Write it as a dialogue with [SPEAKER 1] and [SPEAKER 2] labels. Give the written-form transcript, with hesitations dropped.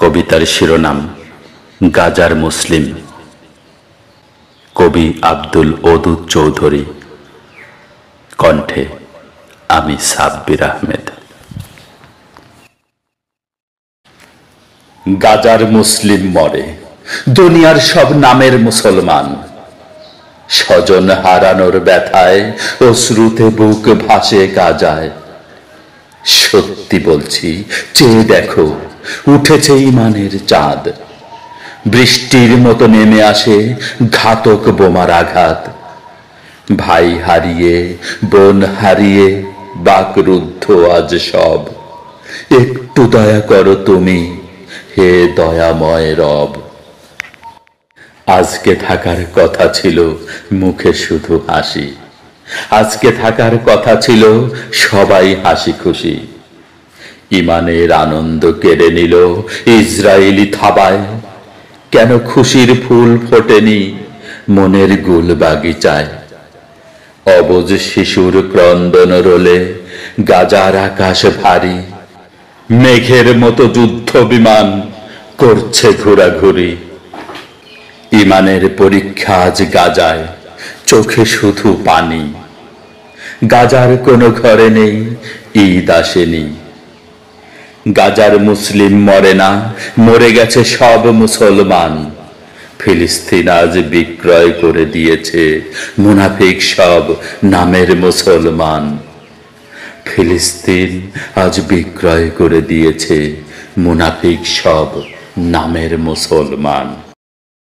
[SPEAKER 1] কবিতার শিরোনাম গাজার মুসলিম। কবি আব্দুল ওদুদ চৌধুরী, কণ্ঠে আমি সাব্বির আহমেদ। গাজার মুসলিম মরে, দুনিয়ার সব নামের মুসলমান। স্বজন হারানোর ব্যথায় অশ্রুতে বুক ভাসে গাজায়। সত্যি বলছি, চেয়ে দেখো, উঠেছে ইমানের চাঁদ। বৃষ্টির মতো নেমে আসে ঘাতক বোমার আঘাত। ভাই হারিয়ে, বোন হারিয়ে বাকরুদ্ধ আজ সব। একটু দয়া করো তুমি, হে দয়াময় রব। আজকে থাকার কথা ছিল মুখে শুধু হাসি। আজকে থাকার কথা ছিল সবাই হাসি খুশি। ইমানের আনন্দ কেড়ে নিল ইসরায়েলি থাবায়। কেন খুশির ফুল ফোটেনি মনের গুল বাগিচায়? অবুঝ শিশুর ক্রন্দন রোলে গাজার আকাশ ভারী। মেঘের মতো যুদ্ধ বিমান করছে ঘোরাঘুরি। ইমানের পরীক্ষা আজ গাজায়, চোখে শুধু পানি। গাজার কোনো ঘরে নেই ঈদ আসেনি। গাজার মুসলিম মরে না, মরে গেছে সব মুসলমান। ফিলিস্তিন আজ বিক্রয় করে দিয়েছে মুনাফিক সব নামের মুসলমান। ফিলিস্তিন আজ বিক্রয় করে দিয়েছে মুনাফিক সব নামের মুসলমান।